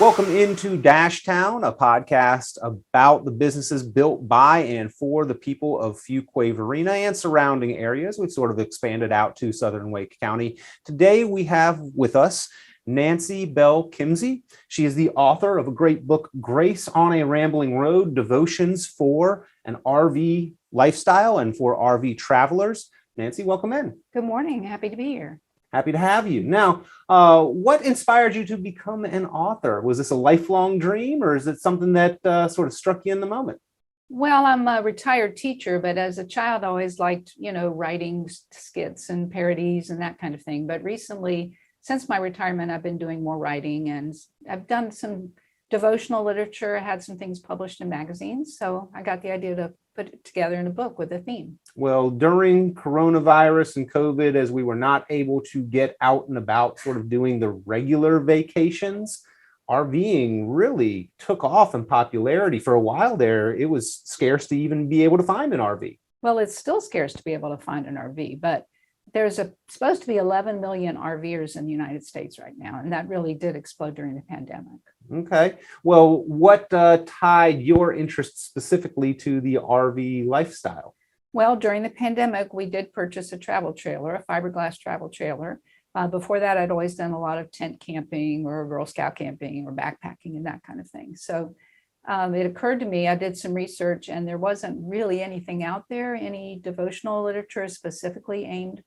Welcome into Dashtown, a podcast about the businesses built by and for the people of Fuquay-Varina and surrounding areas. We've sort of expanded out to Southern Wake County. Today we have with us Nancy Bell Kimsey. She is the author of a great book, Grace on a Rambling Road, Devotions for an RV Lifestyle and for RV Travelers. Nancy, welcome in. Good morning. Happy to be here. Happy to have you. Now, what inspired you to become an author? Was this a lifelong dream, or is it something that sort of struck you in the moment? Well, I'm a retired teacher, but as a child, I always liked, writing skits and parodies and that kind of thing. But recently, since my retirement, I've been doing more writing, and I've done some devotional literature. I had some things published in magazines. So I got the idea to put it together in a book with a theme. Well, during coronavirus and COVID, as we were not able to get out and about sort of doing the regular vacations, RVing really took off in popularity. For a while there, it was scarce to even be able to find an RV. Well, it's still scarce to be able to find an RV, but there's supposed to be 11 million RVers in the United States right now, and that really did explode during the pandemic. Okay. Well, what tied your interest specifically to the RV lifestyle? Well, during the pandemic, we did purchase a travel trailer, a fiberglass travel trailer. Before that, I'd always done a lot of tent camping or Girl Scout camping or backpacking and that kind of thing. So it occurred to me, I did some research, and there wasn't really anything out there, any devotional literature specifically aimed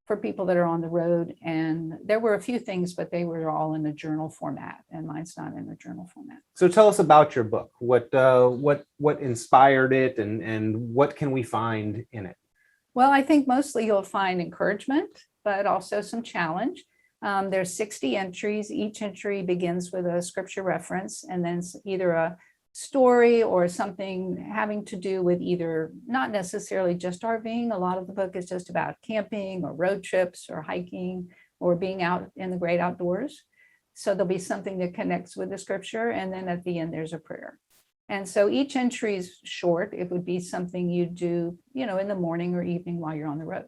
for people that are on the road. And there were a few things, but they were all in a journal format, and mine's not in a journal format. So tell us about your book. What inspired it, and what can we find in it? Well, I think mostly you'll find encouragement, but also some challenge. There's 60 entries. Each entry begins with a scripture reference, and then either a story or something having to do with either not necessarily just RVing. A lot of the book is just about camping or road trips or hiking or being out in the great outdoors. So there'll be something that connects with the scripture. And then at the end, there's a prayer. And so each entry is short. It would be something you do, in the morning or evening while you're on the road.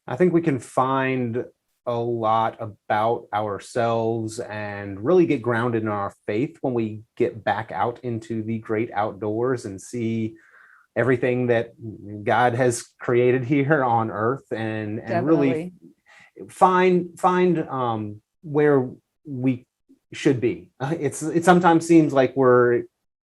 I think we can find a lot about ourselves and really get grounded in our faith when we get back out into the great outdoors and see everything that God has created here on earth, and really find where we should be. It sometimes seems like we're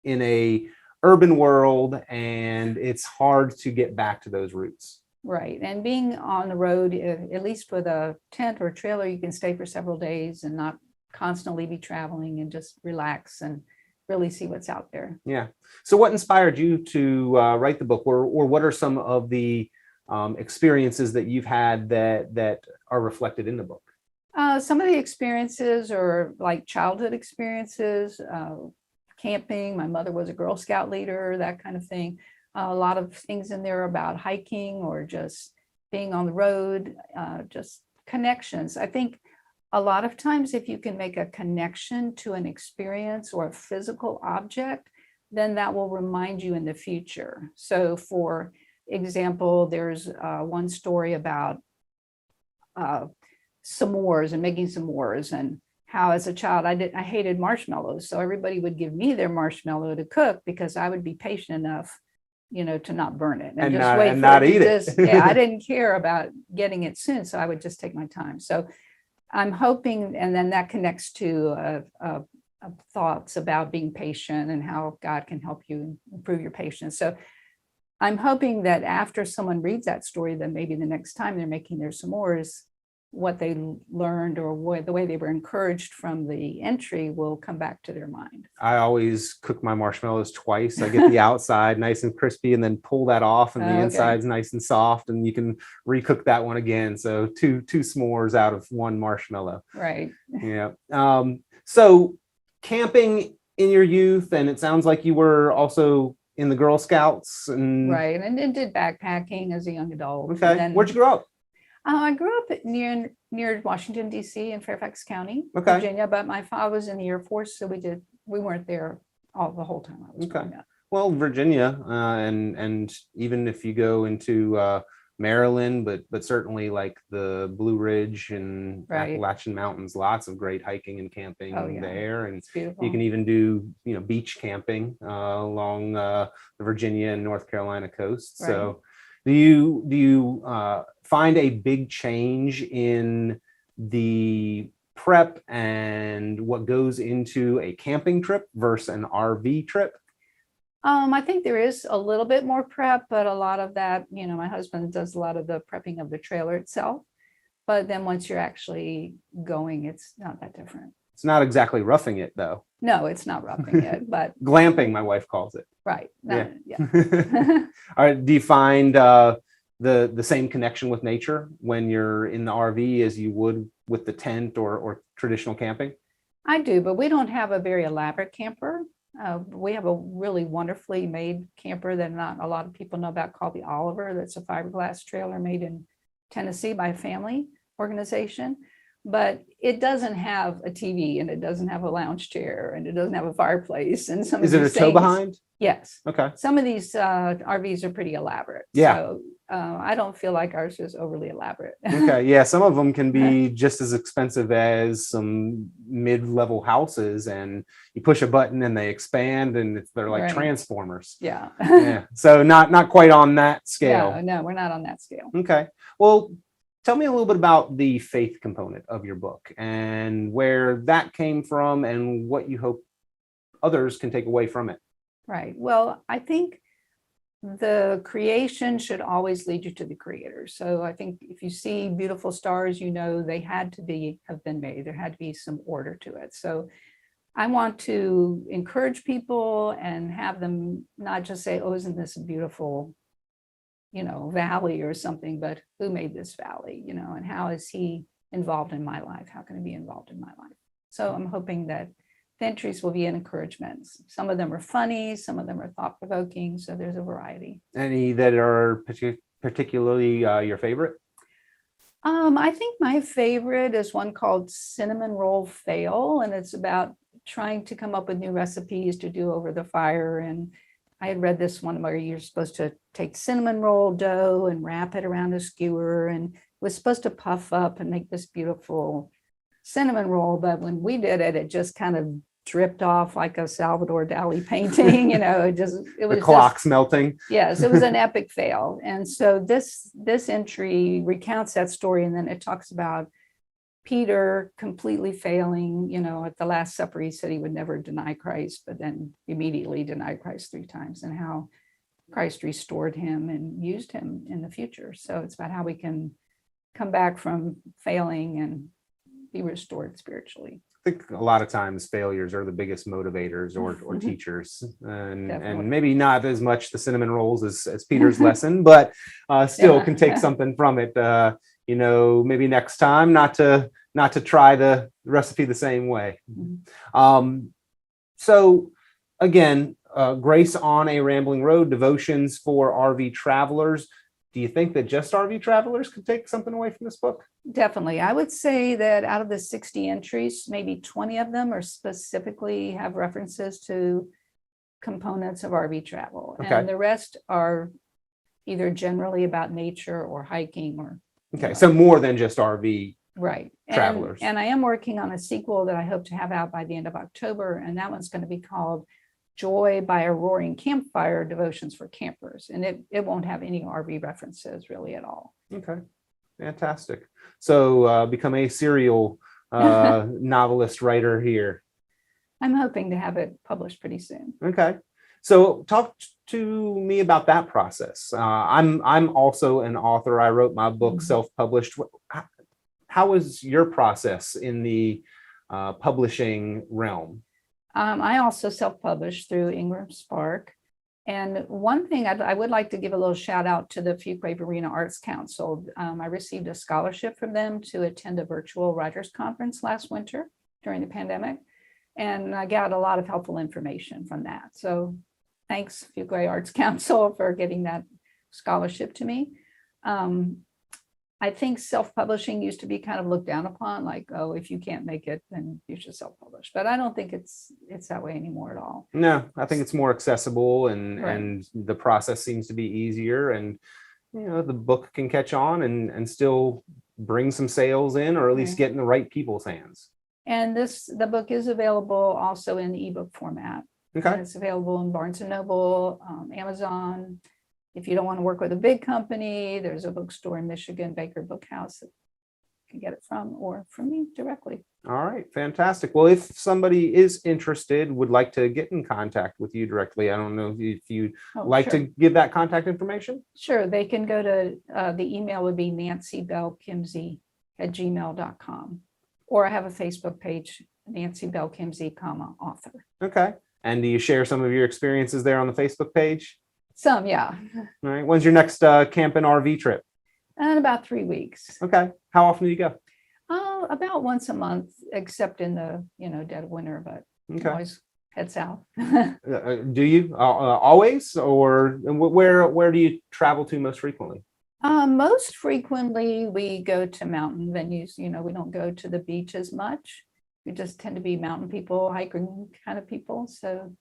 in a urban world and it's hard to get back to those roots. Right. And being on the road, at least with a tent or a trailer, you can stay for several days and not constantly be traveling, and just relax and really see what's out there. Yeah. So what inspired you to write the book, or what are some of the experiences that you've had that are reflected in the book? Some of the experiences are like childhood experiences, camping. My mother was a Girl Scout leader, that kind of thing. A lot of things in there about hiking or just being on the road, just connections. I think a lot of times if you can make a connection to an experience or a physical object, then that will remind you in the future. So for example, there's one story about s'mores and making s'mores, and how as a child I hated marshmallows. So everybody would give me their marshmallow to cook because I would be patient enough to not burn it and just wait for it to eat it. Yeah, I didn't care about getting it soon, so I would just take my time. So I'm hoping, and then that connects to thoughts about being patient and how God can help you improve your patience. So I'm hoping that after someone reads that story, then maybe the next time they're making their s'mores, what they learned or the way they were encouraged from the entry will come back to their mind. I always cook my marshmallows twice. I get the outside nice and crispy and then pull that off, and the inside's nice and soft, and you can recook that one again. So two s'mores out of one marshmallow. Right. Yeah. So camping in your youth, and it sounds like you were also in the Girl Scouts. Right. And did backpacking as a young adult. Okay. Where'd you grow up? I grew up near Washington, D.C. in Fairfax County, okay, Virginia, but my father was in the Air Force, so we weren't there the whole time I was growing up. Well, Virginia, and even if you go into Maryland, but certainly like the Blue Ridge and Appalachian Mountains, lots of great hiking and camping there. And you can even do, beach camping along the Virginia and North Carolina coast. Right. So do you find a big change in the prep and what goes into a camping trip versus an RV trip? I think there is a little bit more prep, but a lot of that, my husband does a lot of the prepping of the trailer itself. But then once you're actually going, it's not that different. It's not exactly roughing it, though. No, it's not roughing it, but glamping, my wife calls it. Right. No, yeah. All right. Do you find the same connection with nature when you're in the RV as you would with the tent or traditional camping? I do, but we don't have a very elaborate camper. We have a really wonderfully made camper that not a lot of people know about called the Oliver. That's a fiberglass trailer made in Tennessee by a family organization. But it doesn't have a TV and it doesn't have a lounge chair and it doesn't have a fireplace. And some is it a tow behind? Yes. Okay. Some of these RVs are pretty elaborate. Yeah. So I don't feel like ours is overly elaborate. Okay. Yeah. Some of them can be just as expensive as some mid-level houses, and you push a button and they expand, and they're like Transformers. Yeah. Yeah. So not quite on that scale. No, we're not on that scale. Okay. Well, tell me a little bit about the faith component of your book and where that came from and what you hope others can take away from it. Right. Well, I think the creation should always lead you to the creator. So I think if you see beautiful stars, they had to have been made. There had to be some order to it. So I want to encourage people and have them not just say, oh, isn't this a beautiful valley or something, but who made this valley, and how is he involved in my life? How can I be involved in my life? So I'm hoping that the entries will be an encouragement. Some of them are funny, some of them are thought-provoking, so there's a variety. Any that are particularly your favorite? I think my favorite is one called Cinnamon Roll Fail, and it's about trying to come up with new recipes to do over the fire. And I had read this one where you're supposed to take cinnamon roll dough and wrap it around a skewer, and it was supposed to puff up and make this beautiful cinnamon roll. But when we did it, it just kind of dripped off like a Salvador Dali painting. It was the clocks melting. Yes, it was an epic fail. And so this entry recounts that story, and then it talks about Peter completely failing. At the Last Supper, he said he would never deny Christ, but then immediately denied Christ 3 times, and how Christ restored him and used him in the future. So it's about how we can come back from failing and be restored spiritually. I think a lot of times failures are the biggest motivators or teachers, and maybe not as much the cinnamon rolls as Peter's lesson, but still can take something from it. Maybe next time not to try the recipe the same way. So again, Grace on a Rambling Road, devotions for RV travelers. Do you think that just RV travelers could take something away from this book? Definitely. I would say that out of the 60 entries, maybe 20 of them are specifically have references to components of RV travel. Okay. And the rest are either generally about nature or hiking or. Okay. So more than just RV travelers. And I am working on a sequel that I hope to have out by the end of October. And that one's going to be called Joy by a Roaring Campfire, Devotions for Campers. And it won't have any RV references really at all. Okay. Fantastic. So become a serial novelist writer here. I'm hoping to have it published pretty soon. Okay. So talk to me about that process. I'm also an author. I wrote my book self-published. How is your process in the publishing realm? I also self-published through Ingram Spark. And one thing I would like to give a little shout out to the Fuquay Varina Arts Council. I received a scholarship from them to attend a virtual writers conference last winter during the pandemic. And I got a lot of helpful information from that. So thanks, Fuquay Arts Council, for getting that scholarship to me. I think self-publishing used to be kind of looked down upon, like, oh, if you can't make it, then you should self-publish. But I don't think it's that way anymore at all. No, I think it's more accessible, and the process seems to be easier. And the book can catch on and still bring some sales in, or at least get in the right people's hands. And the book is available also in ebook format. Okay. It's available in Barnes & Noble, Amazon. If you don't want to work with a big company, there's a bookstore in Michigan, Baker Bookhouse, that you can get it from, or from me directly. All right, fantastic. Well, if somebody is interested, would like to get in contact with you directly, I don't know if you'd like to give that contact information. Sure, they can go to, the email would be nancybellkimsey@gmail.com. Or I have a Facebook page, Nancy Bell Kimsey, author. Okay. And do you share some of your experiences there on the Facebook page? Some, yeah. All right. When's your next camping RV trip? In about 3 weeks. Okay. How often do you go? About once a month, except in the dead of winter, but always head south. Do you always, or where do you travel to most frequently? Most frequently, we go to mountain venues. We don't go to the beach as much. We just tend to be mountain people, hiking kind of people. So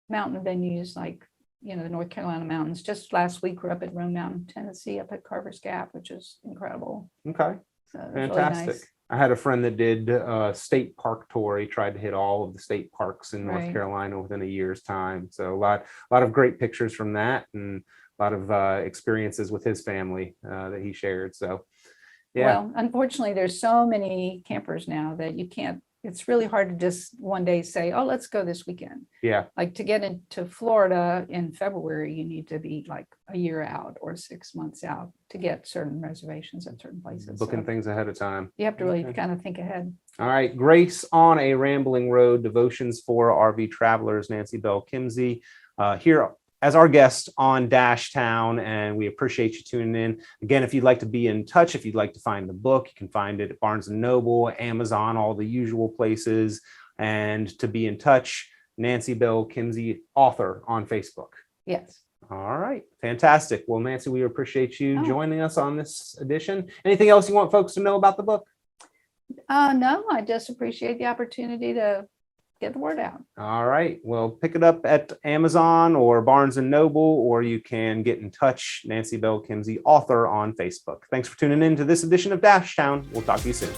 mountain venues like, the North Carolina mountains. Just last week, we're up at Roan Mountain, Tennessee, up at Carver's Gap, which is incredible. Okay. So fantastic. Really nice. I had a friend that did a state park tour. He tried to hit all of the state parks in North Carolina within a year's time. So a lot of great pictures from that, and a lot of experiences with his family that he shared. So, yeah. Well, unfortunately, there's so many campers now that you can't. It's really hard to just one day say, "Oh, let's go this weekend." Yeah. Like to get into Florida in February, you need to be like a year out or 6 months out to get certain reservations at certain places. Booking things ahead of time. You have to really kind of think ahead. All right. Grace on a Rambling Road, Devotions for RV Travelers, Nancy Bell Kimsey, here as our guest on Dashtown, and we appreciate you tuning in. Again, if you'd like to be in touch, if you'd like to find the book, you can find it at Barnes & Noble, Amazon, all the usual places. And to be in touch, Nancy Bell Kimsey, author, on Facebook. Yes. All right. Fantastic. Well, Nancy, we appreciate you joining us on this edition. Anything else you want folks to know about the book? No, I just appreciate the opportunity to get the word out. All right. Well, pick it up at Amazon or Barnes & Noble, or you can get in touch, Nancy Bell Kimsey, author, on Facebook. Thanks for tuning in to this edition of Dashtown. We'll talk to you soon.